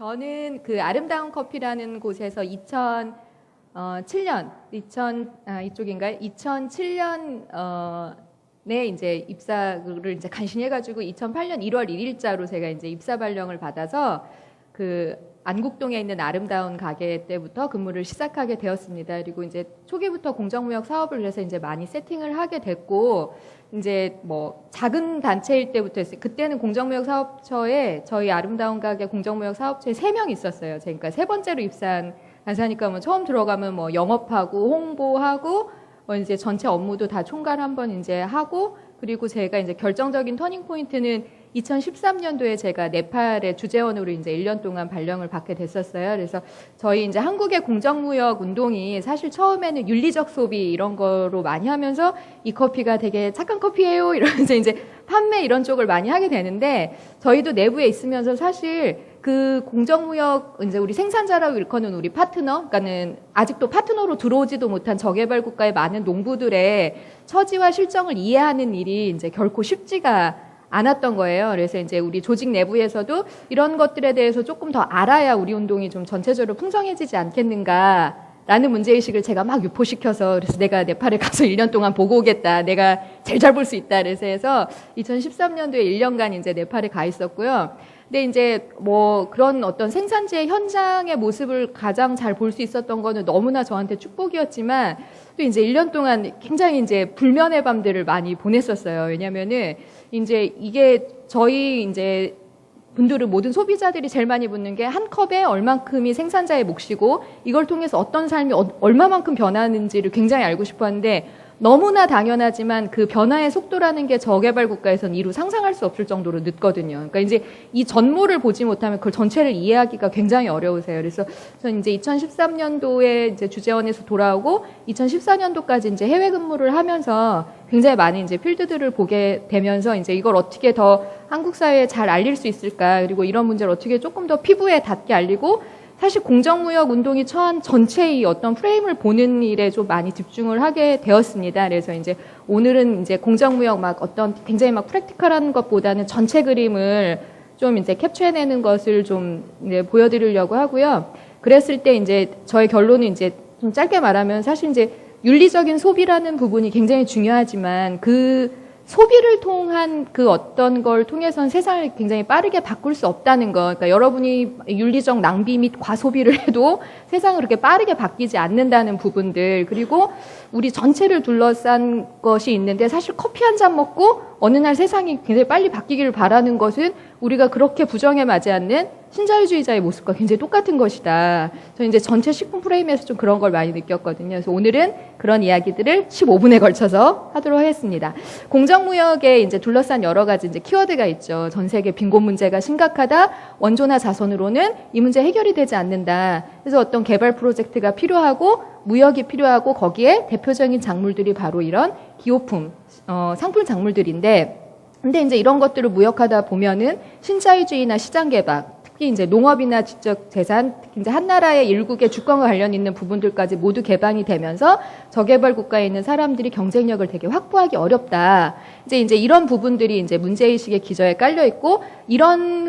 저는 그 아름다운 커피라는 곳에서 2007년, 이쪽인가요? 2007년 네, 이제 입사를 이제 간신히 해가지고 2008년 1월 1일자로 제가 이제 입사 발령을 받아서 그 안국동에 있는 아름다운 가게 때부터 근무를 시작하게 되었습니다. 그리고 이제 초기부터 공정무역 사업을 위해서 이제 많이 세팅을 하게 됐고, 이제 뭐 작은 단체일 때부터 했어요. 그때는 공정무역 사업처에 저희 아름다운 가게 공정무역 사업처에 3명 있었어요. 그러니까 세 번째로 입사한 간사니까 뭐 처음 들어가면 뭐 영업하고 홍보하고 이제 전체 업무도 다 총괄 한번 이제 하고, 그리고 제가 이제 결정적인 터닝 포인트는 2013년도에 제가 네팔의 주재원으로 이제 1년 동안 발령을 받게 됐었어요. 그래서 저희 이제 한국의 공정무역 운동이 사실 처음에는 윤리적 소비 이런 거로 많이 하면서 이 커피가 되게 착한 커피예요 이러면서 이제 판매 이런 쪽을 많이 하게 되는데, 저희도 내부에 있으면서 사실 그 공정무역 이제 우리 생산자라고 일컫는 우리 파트너, 그러니까는 아직도 파트너로 들어오지도 못한 저개발 국가의 많은 농부들의 처지와 실정을 이해하는 일이 이제 결코 쉽지가 않았던 거예요. 그래서 이제 우리 조직 내부에서도 이런 것들에 대해서 조금 더 알아야 우리 운동이 좀 전체적으로 풍성해지지 않겠는가라는 문제의식을 제가 막 유포시켜서, 그래서 내가 네팔에 가서 1년 동안 보고 오겠다. 내가 제일 잘 볼 수 있다. 그래서 해서 2013년도에 1년간 이제 네팔에 가 있었고요. 근데 이제 뭐 그런 어떤 생산지의 현장의 모습을 가장 잘 볼 수 있었던 거는 너무나 저한테 축복이었지만, 또 이제 1년 동안 굉장히 이제 불면의 밤들을 많이 보냈었어요. 왜냐면은 이제 이게 저희 이제 분들은 모든 소비자들이 제일 많이 묻는 게 한 컵에 얼만큼이 생산자의 몫이고 이걸 통해서 어떤 삶이 얼마만큼 변하는지를 굉장히 알고 싶어 하는데, 너무나 당연하지만 그 변화의 속도라는 게 저개발 국가에서는 이루 상상할 수 없을 정도로 늦거든요. 그러니까 이제 이 전모를 보지 못하면 그걸 전체를 이해하기가 굉장히 어려우세요. 그래서 저는 이제 2013년도에 이제 주재원에서 돌아오고 2014년도까지 이제 해외 근무를 하면서 굉장히 많은 이제 필드들을 보게 되면서 이제 이걸 어떻게 더 한국 사회에 잘 알릴 수 있을까, 그리고 이런 문제를 어떻게 조금 더 피부에 닿게 알리고, 사실 공정무역 운동이 처한 전체의 어떤 프레임을 보는 일에 좀 많이 집중을 하게 되었습니다. 그래서 이제 오늘은 이제 공정무역 막 어떤 굉장히 막 프랙티컬한 것보다는 전체 그림을 좀 이제 캡처해내는 것을 좀 이제 보여드리려고 하고요. 그랬을 때 이제 저의 결론은 이제 좀 짧게 말하면, 사실 이제 윤리적인 소비라는 부분이 굉장히 중요하지만 그 소비를 통한 그 어떤 걸 통해서는 세상을 굉장히 빠르게 바꿀 수 없다는 거. 그러니까 여러분이 윤리적 낭비 및 과소비를 해도 세상은 그렇게 빠르게 바뀌지 않는다는 부분들, 그리고 우리 전체를 둘러싼 것이 있는데, 사실 커피 한 잔 먹고 어느 날 세상이 굉장히 빨리 바뀌기를 바라는 것은 우리가 그렇게 부정에 맞지 않는 신자유주의자의 모습과 굉장히 똑같은 것이다. 저는 이제 전체 식품 프레임에서 좀 그런 걸 많이 느꼈거든요. 그래서 오늘은 그런 이야기들을 15분에 걸쳐서 하도록 하겠습니다. 공정무역에 이제 둘러싼 여러 가지 이제 키워드가 있죠. 전 세계 빈곤 문제가 심각하다. 원조나 자선으로는 이 문제 해결이 되지 않는다. 그래서 어떤 개발 프로젝트가 필요하고 무역이 필요하고, 거기에 대표적인 작물들이 바로 이런 기호품, 상품 작물들인데, 근데 이제 이런 것들을 무역하다 보면은 신자유주의나 시장 개박, 특히 이제 농업이나 지적 재산, 특히 이제 한 나라의 일국의 주권과 관련 있는 부분들까지 모두 개방이 되면서 저개발 국가에 있는 사람들이 경쟁력을 되게 확보하기 어렵다. 이제 이런 부분들이 이제 문제의식의 기저에 깔려 있고,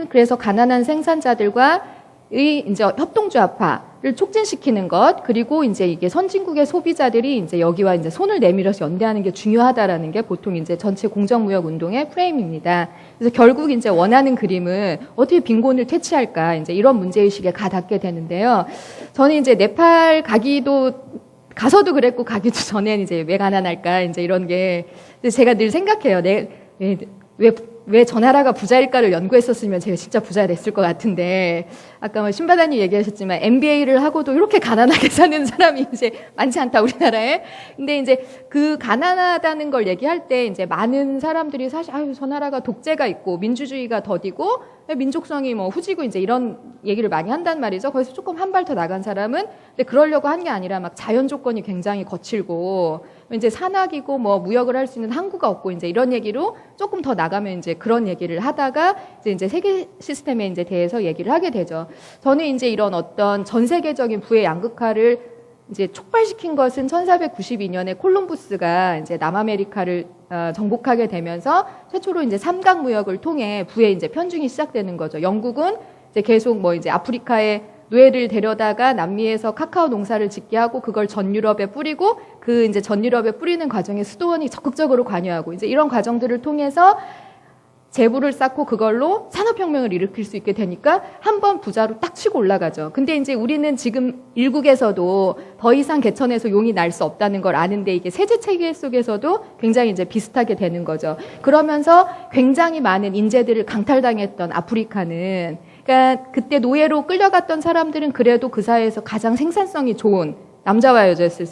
그래서 가난한 생산자들과 이제 협동조합화를 촉진시키는 것, 그리고 이제 이게 선진국의 소비자들이 이제 여기와 이제 손을 내밀어서 연대하는 게 중요하다라는 게 보통 이제 전체 공정무역 운동의 프레임입니다. 그래서 결국 이제 원하는 그림은 어떻게 빈곤을 퇴치할까, 이제 이런 문제의식에 가닿게 되는데요. 저는 이제 네팔 가서도 그랬고 가기도 전엔 이제 왜 가난할까, 이제 이런 게 제가 늘 생각해요. 왜 저 나라가 부자일까를 연구했었으면 제가 진짜 부자가 됐을 것 같은데, 아까 뭐 신바다님 얘기하셨지만 MBA를 하고도 이렇게 가난하게 사는 사람이 이제 많지 않다, 우리나라에. 근데 이제 그 가난하다는 걸 얘기할 때 이제 많은 사람들이 사실 저 나라가 독재가 있고 민주주의가 더디고 민족성이 뭐 후지고 이제 이런 얘기를 많이 한단 말이죠. 거기서 조금 한 발 더 나간 사람은 근데 그러려고 한 게 아니라 막 자연 조건이 굉장히 거칠고 이제 산악이고 뭐 무역을 할 수 있는 항구가 없고 이제 이런 얘기로 조금 더 나가면 이제 그런 얘기를 하다가 이제 세계 시스템에 이제 대해서 얘기를 하게 되죠. 저는 이제 이런 어떤 전 세계적인 부의 양극화를 이제 촉발시킨 것은 1492년에 콜럼부스가 이제 남아메리카를 정복하게 되면서 최초로 이제 삼각 무역을 통해 부의 이제 편중이 시작되는 거죠. 영국은 이제 계속 뭐 이제 아프리카에 노예를 데려다가 남미에서 카카오 농사를 짓게 하고 그걸 전 유럽에 뿌리고 그 이제 전 유럽에 뿌리는 과정에 수도원이 적극적으로 관여하고 이제 이런 과정들을 통해서 재부를 쌓고 그걸로 산업혁명을 일으킬 수 있게 되니까 한 번 부자로 딱 치고 올라가죠. 근데 이제 우리는 지금 일국에서도 더 이상 개천에서 용이 날 수 없다는 걸 아는데 이게 세제 체계 속에서도 굉장히 이제 비슷하게 되는 거죠. 그러면서 굉장히 많은 인재들을 강탈당했던 아프리카는 그러니까 그때 노예로 끌려갔던 사람들은 그래도 그 사회에서 가장 생산성이 좋은 남자와 여자였을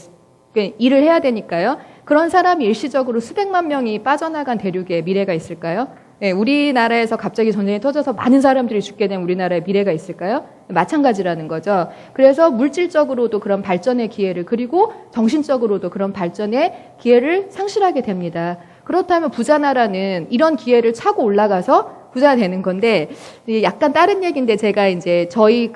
일을 해야 되니까요. 그런 사람이 일시적으로 수백만 명이 빠져나간 대륙에 미래가 있을까요? 네, 우리나라에서 갑자기 전쟁이 터져서 많은 사람들이 죽게 된 우리나라의 미래가 있을까요? 마찬가지라는 거죠. 그래서 물질적으로도 그런 발전의 기회를 그리고 정신적으로도 그런 발전의 기회를 상실하게 됩니다. 그렇다면 부자 나라는 이런 기회를 차고 올라가서 부자가 되는 건데 약간 다른 얘기인데 제가 이제 저희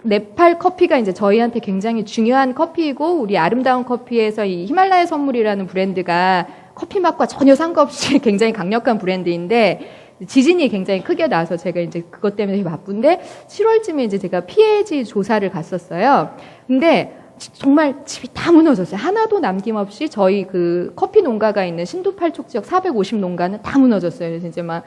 네팔 커피가 이제 저희한테 굉장히 중요한 커피이고 우리 아름다운 커피에서 이 히말라야 선물이라는 브랜드가 커피 맛과 전혀 상관없이 굉장히 강력한 브랜드인데 지진이 굉장히 크게 나서 제가 이제 그것 때문에 되게 바쁜데 7월쯤에 이제 제가 피해지 조사를 갔었어요. 근데 정말 집이 다 무너졌어요. 하나도 남김없이 저희 그 커피 농가가 있는 신도팔촉 지역 450 농가는 다 무너졌어요. 그래서 이제 막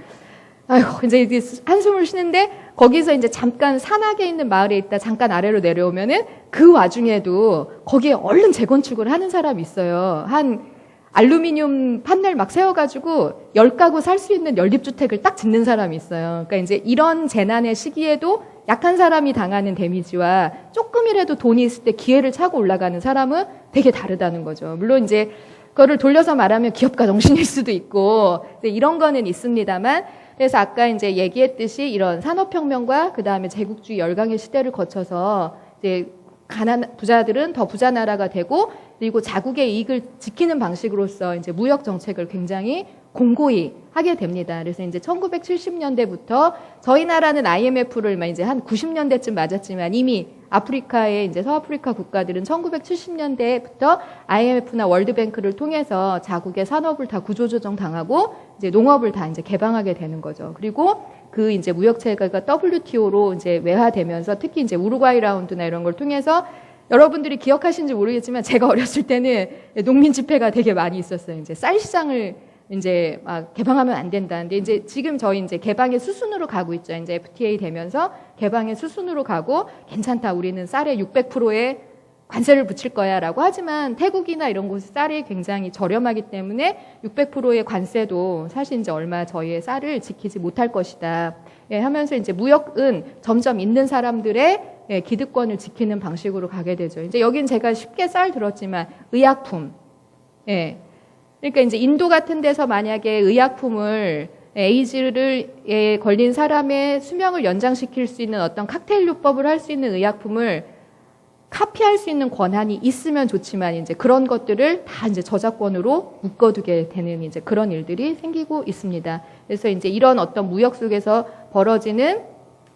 아이고 이제 한숨을 쉬는데 거기서 이제 잠깐 산악에 있는 마을에 있다 잠깐 아래로 내려오면은 그 와중에도 거기에 얼른 재건축을 하는 사람이 있어요. 한 알루미늄 판넬 막 세워가지고 10가구 살 수 있는 연립주택을 딱 짓는 사람이 있어요. 그러니까 이제 이런 재난의 시기에도 약한 사람이 당하는 데미지와 조금이라도 돈이 있을 때 기회를 차고 올라가는 사람은 되게 다르다는 거죠. 물론 이제 그거를 돌려서 말하면 기업가 정신일 수도 있고 이런 거는 있습니다만 그래서 아까 이제 얘기했듯이 이런 산업혁명과 그 다음에 제국주의 열강의 시대를 거쳐서 이제 부자들은 더 부자 나라가 되고 그리고 자국의 이익을 지키는 방식으로서 이제 무역 정책을 굉장히 공고히 하게 됩니다. 그래서 이제 1970년대부터 저희 나라는 IMF를 이제 한 90년대쯤 맞았지만 이미 아프리카의 이제 서아프리카 국가들은 1970년대부터 IMF나 월드뱅크를 통해서 자국의 산업을 다 구조조정 당하고 이제 농업을 다 이제 개방하게 되는 거죠. 그리고 그 이제 무역 체계가 WTO로 이제 외화되면서 특히 이제 우루과이 라운드나 이런 걸 통해서 여러분들이 기억하시는지 모르겠지만 제가 어렸을 때는 농민 집회가 되게 많이 있었어요. 이제 쌀 시장을 이제 막 개방하면 안 된다. 근데 이제 지금 저희 이제 개방의 수순으로 가고 있죠. 이제 FTA 되면서 개방의 수순으로 가고 괜찮다. 우리는 쌀에 600%의 관세를 붙일 거야라고 하지만 태국이나 이런 곳이 쌀이 굉장히 저렴하기 때문에 600%의 관세도 사실 이제 얼마 저희의 쌀을 지키지 못할 것이다. 예, 하면서 이제 무역은 점점 있는 사람들의 기득권을 지키는 방식으로 가게 되죠. 이제 여긴 제가 쉽게 쌀 들었지만 의약품. 예. 그러니까 이제 인도 같은 데서 만약에 의약품을 에이즈를 걸린 사람의 수명을 연장시킬 수 있는 어떤 칵테일 요법을 할 수 있는 의약품을 카피할 수 있는 권한이 있으면 좋지만 이제 그런 것들을 다 이제 저작권으로 묶어두게 되는 이제 그런 일들이 생기고 있습니다. 그래서 이제 이런 어떤 무역 속에서 벌어지는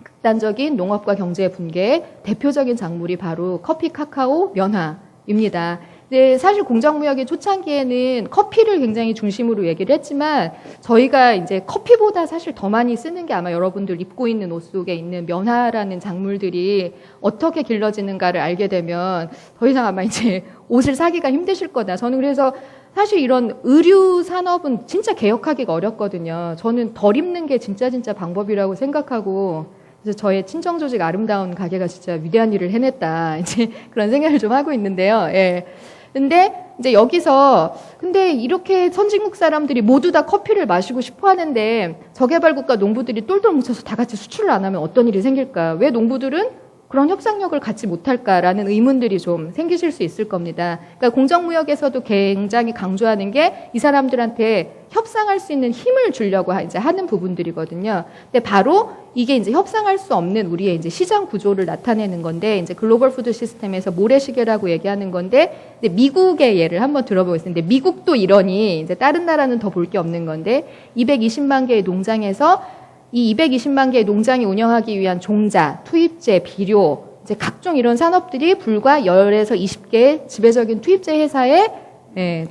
극단적인 농업과 경제의 분계의 대표적인 작물이 바로 커피, 카카오, 면화입니다. 네, 사실 공정무역의 초창기에는 커피를 굉장히 중심으로 얘기를 했지만 저희가 이제 커피보다 사실 더 많이 쓰는 게 아마 여러분들 입고 있는 옷 속에 있는 면화라는 작물들이 어떻게 길러지는가를 알게 되면 더 이상 아마 이제 옷을 사기가 힘드실 거다. 저는 그래서 사실 이런 의류 산업은 진짜 개혁하기가 어렵거든요. 저는 덜 입는 게 진짜 방법이라고 생각하고 그래서 저의 친정 조직 아름다운 가게가 진짜 위대한 일을 해냈다. 이제 그런 생각을 좀 하고 있는데요. 예. 근데 이제 여기서 근데 이렇게 선진국 사람들이 모두 다 커피를 마시고 싶어 하는데 저개발국가 농부들이 똘똘 뭉쳐서 다 같이 수출을 안 하면 어떤 일이 생길까? 왜 농부들은 그런 협상력을 갖지 못할까라는 의문들이 좀 생기실 수 있을 겁니다. 그러니까 공정무역에서도 굉장히 강조하는 게 이 사람들한테 협상할 수 있는 힘을 주려고 이제 하는 부분들이거든요. 근데 바로 이게 이제 협상할 수 없는 우리의 이제 시장 구조를 나타내는 건데 이제 글로벌 푸드 시스템에서 모래시계라고 얘기하는 건데 근데 미국의 예를 한번 들어보겠습니다. 미국도 이러니 이제 다른 나라는 더 볼 게 없는 건데 220만 개의 농장에서 이 220만 개의 농장이 운영하기 위한 종자, 투입제, 비료, 이제 각종 이런 산업들이 불과 10에서 20개의 지배적인 투입제 회사에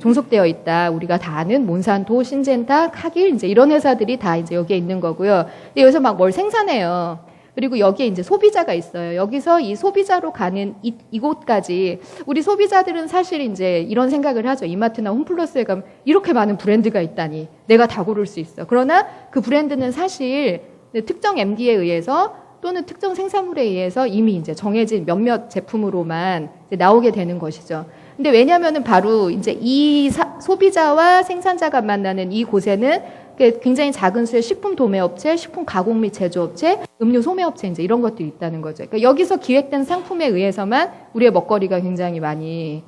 종속되어 있다. 우리가 다 아는 몬산토, 신젠타, 카길 이제 이런 회사들이 다 이제 여기에 있는 거고요. 근데 여기서 막 뭘 생산해요. 그리고 여기에 이제 소비자가 있어요. 여기서 이 소비자로 가는 이곳까지 우리 소비자들은 사실 이제 이런 생각을 하죠. 이마트나 홈플러스에 가면 이렇게 많은 브랜드가 있다니 내가 다 고를 수 있어. 그러나 그 브랜드는 사실 특정 MD에 의해서 또는 특정 생산물에 의해서 이미 이제 정해진 몇몇 제품으로만 이제 나오게 되는 것이죠. 근데 왜냐면은 바로 이제 이 소비자와 생산자가 만나는 이 곳에는 굉장히 작은 수의 식품 도매업체, 식품 가공 및 제조업체, 음료 소매업체 이제 이런 것들이 있다는 거죠. 그러니까 여기서 기획된 상품에 의해서만 우리의 먹거리가 굉장히 많이.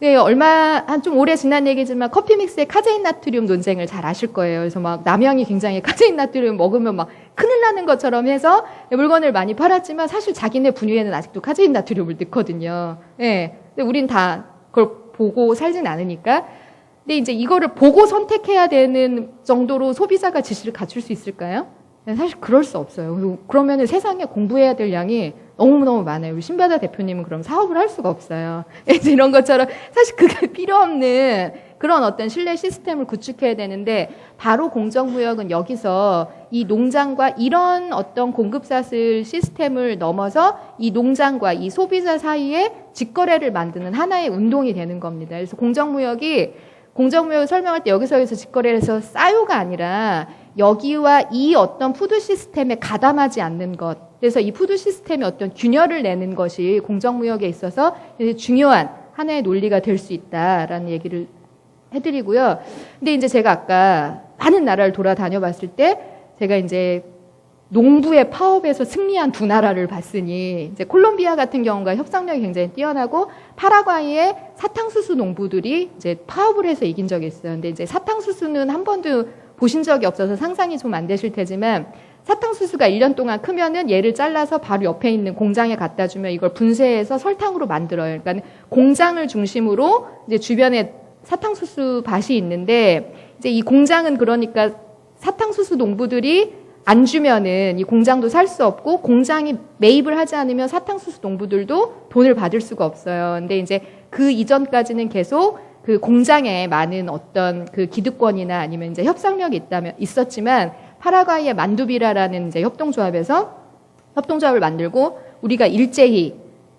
네, 한 좀 오래 지난 얘기지만 커피 믹스의 카제인 나트륨 논쟁을 잘 아실 거예요. 그래서 막 남양이 굉장히 카제인 나트륨 먹으면 막 큰일 나는 것처럼 해서 물건을 많이 팔았지만 사실 자기네 분유에는 아직도 카제인 나트륨을 넣거든요. 예. 근데 우린 다 그걸 보고 살진 않으니까. 근데 이제 이거를 보고 선택해야 되는 정도로 소비자가 지식을 갖출 수 있을까요? 사실 그럴 수 없어요. 그러면 세상에 공부해야 될 양이 너무너무 많아요. 우리 신바다 대표님은 그럼 사업을 할 수가 없어요. 이런 것처럼 사실 그게 필요 없는 그런 어떤 신뢰 시스템을 구축해야 되는데 바로 공정무역은 여기서 이 농장과 이런 어떤 공급사슬 시스템을 넘어서 이 농장과 이 소비자 사이에 직거래를 만드는 하나의 운동이 되는 겁니다. 그래서 공정무역을 설명할 때 여기서 직거래를 해서 싸요가 아니라 여기와 이 어떤 푸드 시스템에 가담하지 않는 것. 그래서 이 푸드 시스템의 어떤 균열을 내는 것이 공정무역에 있어서 중요한 하나의 논리가 될 수 있다라는 얘기를 해드리고요. 근데 이제 제가 아까 많은 나라를 돌아다녀 봤을 때 제가 이제 농부의 파업에서 승리한 두 나라를 봤으니 이제 콜롬비아 같은 경우가 협상력이 굉장히 뛰어나고 파라과이의 사탕수수 농부들이 이제 파업을 해서 이긴 적이 있어요. 근데 이제 사탕수수는 한 번도 보신 적이 없어서 상상이 좀 안 되실 테지만 사탕수수가 1년 동안 크면은 얘를 잘라서 바로 옆에 있는 공장에 갖다 주면 이걸 분쇄해서 설탕으로 만들어요. 그러니까 공장을 중심으로 이제 주변에 사탕수수 밭이 있는데 이제 이 공장은 그러니까 사탕수수 농부들이 안 주면은 이 공장도 살 수 없고 공장이 매입을 하지 않으면 사탕수수 농부들도 돈을 받을 수가 없어요. 근데 이제 그 이전까지는 계속 그 공장에 많은 어떤 그 기득권이나 아니면 이제 협상력이 있었지만 파라과이의 만두비라라는 이제 협동조합을 만들고 우리가 일제히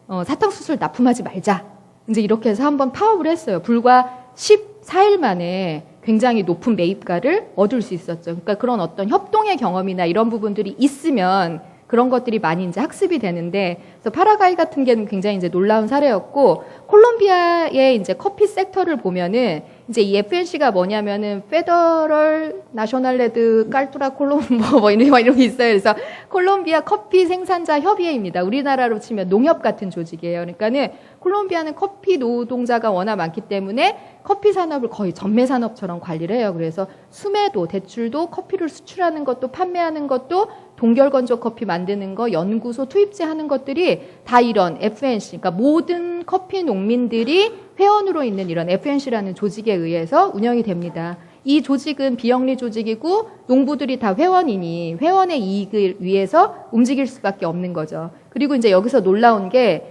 사탕수수를 납품하지 말자. 이제 이렇게 해서 한번 파업을 했어요. 불과 14일 만에 굉장히 높은 매입가를 얻을 수 있었죠. 그러니까 그런 어떤 협동의 경험이나 이런 부분들이 있으면 그런 것들이 많이 이제 학습이 되는데, 그래서 파라과이 같은 경우는 굉장히 이제 놀라운 사례였고, 콜롬비아의 이제 커피 섹터를 보면은 이제 이 FNC가 뭐냐면은 페더럴 나셔널레드 깔뚜라 콜롬보 뭐 이런 게 있어요. 그래서 콜롬비아 커피 생산자 협의회입니다. 우리나라로 치면 농협 같은 조직이에요. 그러니까는 콜롬비아는 커피 노동자가 워낙 많기 때문에 커피 산업을 거의 전매 산업처럼 관리를 해요. 그래서 수매도, 대출도, 커피를 수출하는 것도, 판매하는 것도, 동결건조 커피 만드는 거, 연구소 투입제 하는 것들이 다 이런 FNC, 그러니까 모든 커피 농민들이 회원으로 있는 이런 FNC라는 조직에 의해서 운영이 됩니다. 이 조직은 비영리 조직이고 농부들이 다 회원이니 회원의 이익을 위해서 움직일 수밖에 없는 거죠. 그리고 이제 여기서 놀라운 게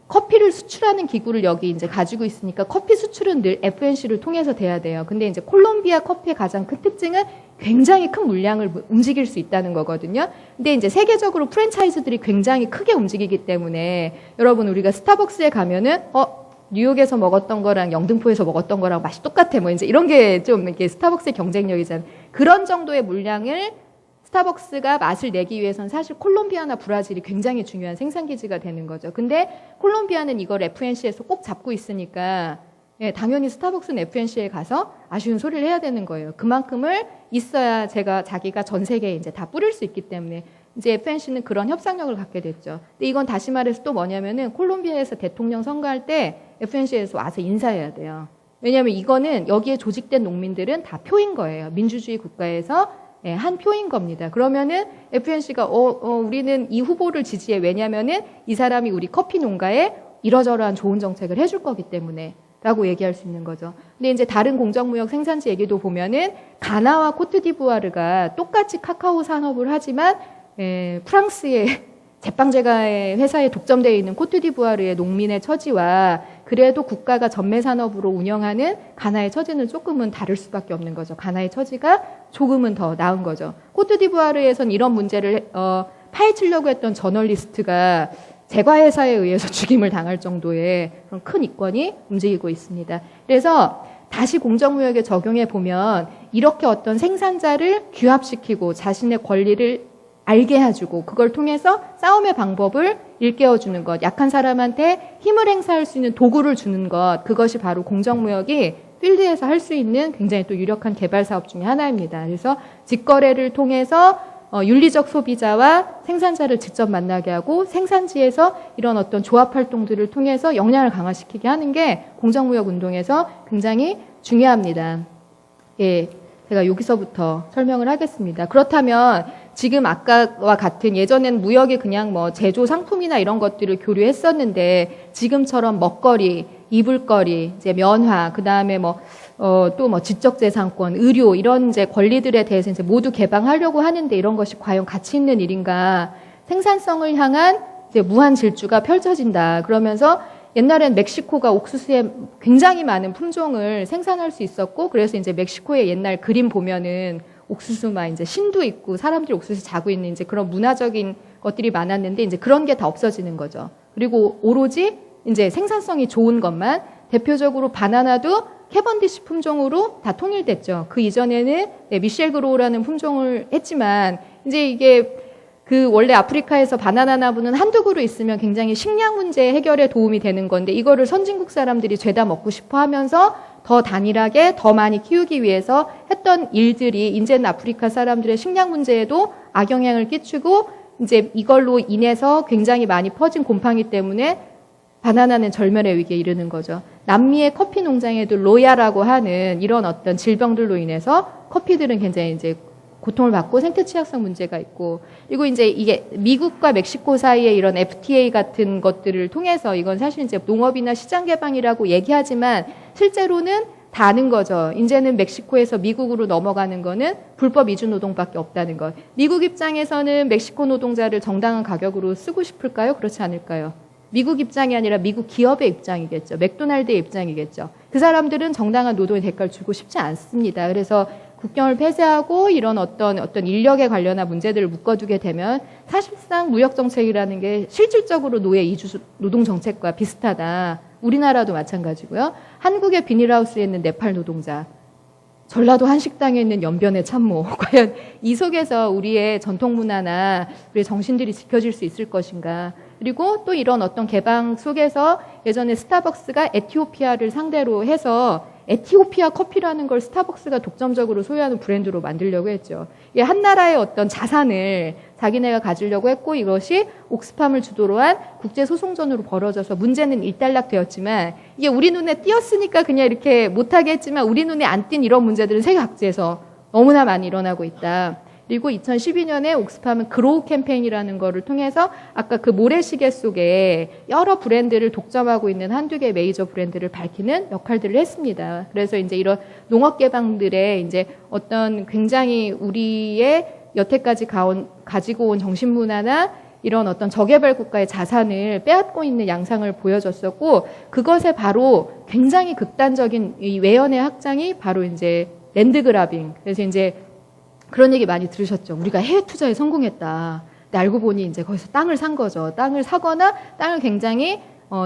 커피를 수출하는 기구를 여기 이제 가지고 있으니까 커피 수출은 늘 FNC를 통해서 돼야 돼요. 근데 이제 콜롬비아 커피의 가장 큰 특징은 굉장히 큰 물량을 움직일 수 있다는 거거든요. 근데 이제 세계적으로 프랜차이즈들이 굉장히 크게 움직이기 때문에 여러분 우리가 스타벅스에 가면은 뉴욕에서 먹었던 거랑 영등포에서 먹었던 거랑 맛이 똑같아. 뭐 이제 이런 게 좀 이렇게 스타벅스의 경쟁력이잖아요. 그런 정도의 물량을 스타벅스가 맛을 내기 위해서는 사실 콜롬비아나 브라질이 굉장히 중요한 생산기지가 되는 거죠. 근데 콜롬비아는 이걸 FNC에서 꼭 잡고 있으니까 예, 당연히 스타벅스는 FNC에 가서 아쉬운 소리를 해야 되는 거예요. 그만큼을 있어야 자기가 전 세계에 이제 다 뿌릴 수 있기 때문에 이제 FNC는 그런 협상력을 갖게 됐죠. 근데 이건 다시 말해서 또 뭐냐면은 콜롬비아에서 대통령 선거할 때 FNC에서 와서 인사해야 돼요. 왜냐하면 이거는 여기에 조직된 농민들은 다 표인 거예요. 민주주의 국가에서 예, 한 표인 겁니다. 그러면은 FNC가 우리는 이 후보를 지지해. 왜냐면은 이 사람이 우리 커피 농가에 이러저러한 좋은 정책을 해줄 거기 때문에 라고 얘기할 수 있는 거죠. 근데 이제 다른 공정무역 생산지 얘기도 보면은 가나와 코트디부아르가 똑같이 카카오 산업을 하지만 프랑스의 제빵제과의 회사에 독점되어 있는 코트디부아르의 농민의 처지와 그래도 국가가 전매 산업으로 운영하는 가나의 처지는 조금은 다를 수밖에 없는 거죠. 가나의 처지가 조금은 더 나은 거죠. 코트디부아르에선 이런 문제를 파헤치려고 했던 저널리스트가 제과회사에 의해서 죽임을 당할 정도의 그런 큰 이권이 움직이고 있습니다. 그래서 다시 공정무역에 적용해 보면 이렇게 어떤 생산자를 규합시키고 자신의 권리를 알게 해주고 그걸 통해서 싸움의 방법을 일깨워주는 것, 약한 사람한테 힘을 행사할 수 있는 도구를 주는 것, 그것이 바로 공정무역이 필드에서 할 수 있는 굉장히 또 유력한 개발 사업 중에 하나입니다. 그래서 직거래를 통해서 윤리적 소비자와 생산자를 직접 만나게 하고 생산지에서 이런 어떤 조합 활동들을 통해서 역량을 강화시키게 하는 게 공정무역 운동에서 굉장히 중요합니다. 예, 제가 여기서부터 설명을 하겠습니다. 그렇다면 지금 아까와 같은 예전엔 무역이 그냥 뭐 제조 상품이나 이런 것들을 교류했었는데 지금처럼 먹거리, 이불거리, 이제 면화, 그 다음에 또 지적재산권, 의료 이런 이제 권리들에 대해서 이제 모두 개방하려고 하는데 이런 것이 과연 가치 있는 일인가? 생산성을 향한 이제 무한 질주가 펼쳐진다. 그러면서 옛날엔 멕시코가 옥수수의 굉장히 많은 품종을 생산할 수 있었고 그래서 이제 멕시코의 옛날 그림 보면은 옥수수만 이제 신도 있고 사람들이 옥수수 자고 있는 이제 그런 문화적인 것들이 많았는데 이제 그런 게 다 없어지는 거죠. 그리고 오로지 이제 생산성이 좋은 것만 대표적으로 바나나도 캐번디시 품종으로 다 통일됐죠. 그 이전에는 미셸 그로우라는 품종을 했지만 이제 이게 그 원래 아프리카에서 바나나 나무는 한두 그루 있으면 굉장히 식량 문제 해결에 도움이 되는 건데 이거를 선진국 사람들이 죄다 먹고 싶어 하면서 더 단일하게 더 많이 키우기 위해서 했던 일들이 이제는 아프리카 사람들의 식량 문제에도 악영향을 끼치고 이제 이걸로 인해서 굉장히 많이 퍼진 곰팡이 때문에 바나나는 절멸의 위기에 이르는 거죠. 남미의 커피 농장에도 로야라고 하는 이런 어떤 질병들로 인해서 커피들은 굉장히 이제 고통을 받고 생태 취약성 문제가 있고 그리고 이제 이게 미국과 멕시코 사이에 이런 FTA 같은 것들을 통해서 이건 사실 이제 농업이나 시장 개방이라고 얘기하지만 실제로는 다 아는 거죠. 이제는 멕시코에서 미국으로 넘어가는 거는 불법 이주 노동밖에 없다는 것. 미국 입장에서는 멕시코 노동자를 정당한 가격으로 쓰고 싶을까요? 그렇지 않을까요? 미국 입장이 아니라 미국 기업의 입장이겠죠. 맥도날드의 입장이겠죠. 그 사람들은 정당한 노동의 대가를 주고 싶지 않습니다. 그래서 국경을 폐쇄하고 이런 어떤 인력에 관련한 문제들을 묶어두게 되면 사실상 무역정책이라는 게 실질적으로 노예 이주 노동정책과 비슷하다. 우리나라도 마찬가지고요. 한국의 비닐하우스에 있는 네팔 노동자, 전라도 한식당에 있는 연변의 참모, 과연 이 속에서 우리의 전통문화나 우리의 정신들이 지켜질 수 있을 것인가. 그리고 또 이런 어떤 개방 속에서 예전에 스타벅스가 에티오피아를 상대로 해서 에티오피아 커피라는 걸 스타벅스가 독점적으로 소유하는 브랜드로 만들려고 했죠. 이게 한 나라의 어떤 자산을 자기네가 가지려고 했고 이것이 옥스팜을 주도로 한 국제소송전으로 벌어져서 문제는 일단락되었지만 이게 우리 눈에 띄었으니까 그냥 이렇게 못하게 했지만 우리 눈에 안 띈 이런 문제들은 세계 각지에서 너무나 많이 일어나고 있다. 그리고 2012년에 옥스팜은 그로우 캠페인이라는 거를 통해서 아까 그 모래시계 속에 여러 브랜드를 독점하고 있는 한두 개의 메이저 브랜드를 밝히는 역할들을 했습니다. 그래서 이제 이런 농업 개방들의 이제 어떤 굉장히 우리의 여태까지 가지고 온 정신문화나 이런 어떤 저개발 국가의 자산을 빼앗고 있는 양상을 보여줬었고 그것에 바로 굉장히 극단적인 이 외연의 확장이 바로 이제 랜드그라빙. 그래서 이제 그런 얘기 많이 들으셨죠. 우리가 해외 투자에 성공했다. 근데 알고 보니 이제 거기서 땅을 산 거죠. 땅을 사거나 땅을 굉장히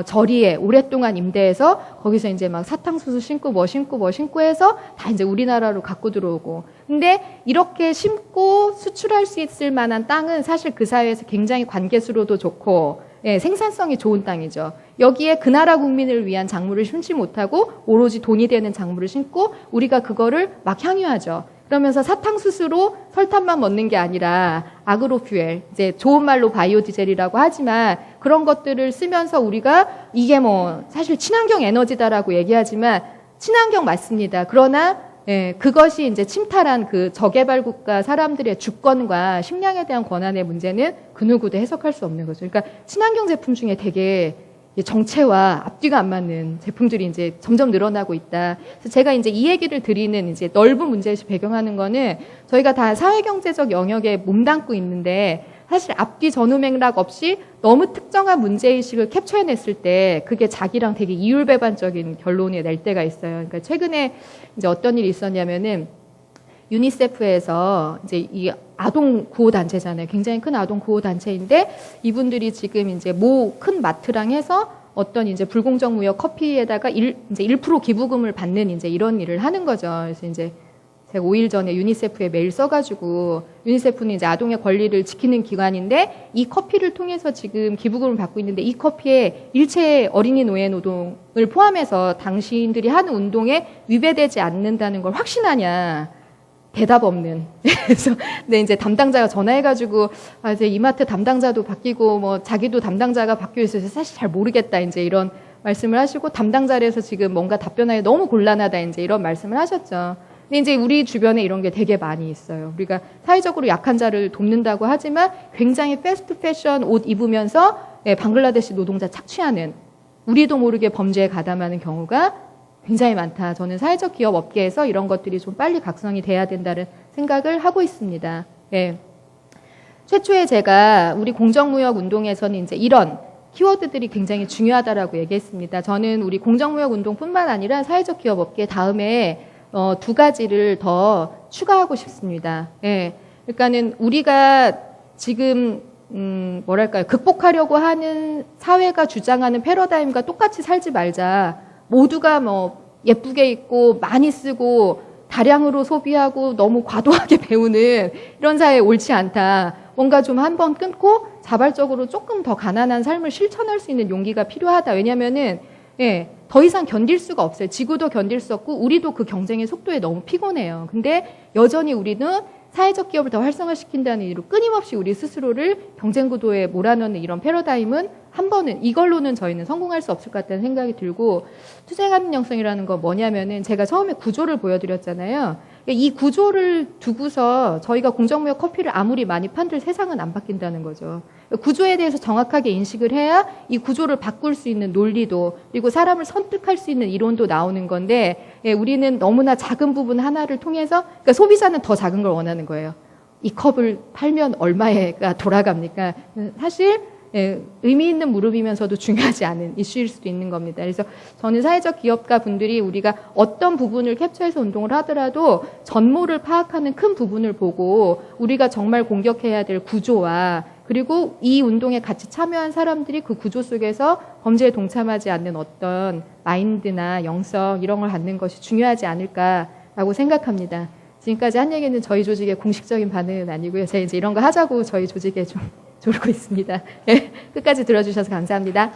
저리에 오랫동안 임대해서 거기서 이제 막 사탕수수 심고 뭐 심고 해서 다 이제 우리나라로 갖고 들어오고. 근데 이렇게 심고 수출할 수 있을 만한 땅은 사실 그 사회에서 굉장히 관계수로도 좋고 예, 생산성이 좋은 땅이죠. 여기에 그 나라 국민을 위한 작물을 심지 못하고 오로지 돈이 되는 작물을 심고 우리가 그거를 막 향유하죠. 그러면서 사탕수수로 설탕만 먹는 게 아니라 아그로퓨엘, 이제 좋은 말로 바이오 디젤이라고 하지만 그런 것들을 쓰면서 우리가 이게 뭐 사실 친환경 에너지다라고 얘기하지만 친환경 맞습니다. 그러나 예, 그것이 이제 침탈한 그 저개발 국가 사람들의 주권과 식량에 대한 권한의 문제는 그 누구도 해석할 수 없는 거죠. 그러니까 친환경 제품 중에 되게 정체와 앞뒤가 안 맞는 제품들이 이제 점점 늘어나고 있다. 그래서 제가 이제 이 얘기를 드리는 이제 넓은 문제에서 배경하는 거는 저희가 다 사회경제적 영역에 몸담고 있는데 사실 앞뒤 전후 맥락 없이 너무 특정한 문제의식을 캡처해냈을 때 그게 자기랑 되게 이율배반적인 결론을 낼 때가 있어요. 그러니까 최근에 이제 어떤 일이 있었냐면은 유니세프에서 이제 이 아동 구호 단체잖아요. 굉장히 큰 아동 구호 단체인데 이분들이 지금 이제 모 큰 마트랑 해서 어떤 이제 불공정 무역 커피에다가 이제 1% 기부금을 받는 이제 이런 일을 하는 거죠. 그래서 이제 제가 5일 전에 유니세프에 메일 써가지고 유니세프는 이제 아동의 권리를 지키는 기관인데 이 커피를 통해서 지금 기부금을 받고 있는데 이 커피에 일체 어린이 노예 노동을 포함해서 당신들이 하는 운동에 위배되지 않는다는 걸 확신하냐? 대답 없는. 그래서 근데 이제 담당자가 전화해가지고 이제 이마트 담당자도 바뀌고 뭐 자기도 담당자가 바뀌어 있어서 사실 잘 모르겠다 이제 이런 말씀을 하시고 담당자에서 지금 뭔가 답변하기 너무 곤란하다 이제 이런 말씀을 하셨죠. 근데 이제 우리 주변에 이런 게 되게 많이 있어요. 우리가 사회적으로 약한 자를 돕는다고 하지만 굉장히 패스트 패션 옷 입으면서 방글라데시 노동자 착취하는 우리도 모르게 범죄에 가담하는 경우가 굉장히 많다. 저는 사회적 기업 업계에서 이런 것들이 좀 빨리 각성이 돼야 된다는 생각을 하고 있습니다. 예. 최초에 제가 우리 공정무역 운동에서는 이제 이런 키워드들이 굉장히 중요하다라고 얘기했습니다. 저는 우리 공정무역 운동뿐만 아니라 사회적 기업 업계 다음에 두 가지를 더 추가하고 싶습니다. 예. 그러니까는 우리가 지금 뭐랄까요, 극복하려고 하는 사회가 주장하는 패러다임과 똑같이 살지 말자. 모두가 뭐 예쁘게 입고 많이 쓰고 다량으로 소비하고 너무 과도하게 배우는 이런 사회 옳지 않다. 뭔가 좀 한번 끊고 자발적으로 조금 더 가난한 삶을 실천할 수 있는 용기가 필요하다. 왜냐면은 더 이상 견딜 수가 없어요. 지구도 견딜 수 없고 우리도 그 경쟁의 속도에 너무 피곤해요. 근데 여전히 우리는 사회적 기업을 더 활성화시킨다는 이유로 끊임없이 우리 스스로를 경쟁 구도에 몰아넣는 이런 패러다임은 한 번은 이걸로는 저희는 성공할 수 없을 것 같다는 생각이 들고 투쟁 가능성이라는 건 뭐냐면은 제가 처음에 구조를 보여드렸잖아요. 이 구조를 두고서 저희가 공정무역 커피를 아무리 많이 판들 세상은 안 바뀐다는 거죠. 구조에 대해서 정확하게 인식을 해야 이 구조를 바꿀 수 있는 논리도 그리고 사람을 설득할 수 있는 이론도 나오는 건데 우리는 너무나 작은 부분 하나를 통해서 그러니까 소비자는 더 작은 걸 원하는 거예요. 이 컵을 팔면 얼마가 돌아갑니까? 사실 의미 있는 무릎이면서도 중요하지 않은 이슈일 수도 있는 겁니다. 그래서 저는 사회적 기업가 분들이 우리가 어떤 부분을 캡처해서 운동을 하더라도 전모를 파악하는 큰 부분을 보고 우리가 정말 공격해야 될 구조와 그리고 이 운동에 같이 참여한 사람들이 그 구조 속에서 범죄에 동참하지 않는 어떤 마인드나 영성 이런 걸 갖는 것이 중요하지 않을까라고 생각합니다. 지금까지 한 얘기는 저희 조직의 공식적인 반응은 아니고요. 제가 이제 이런 거 하자고 저희 조직에 좀 졸고 있습니다. 끝까지 들어주셔서 감사합니다.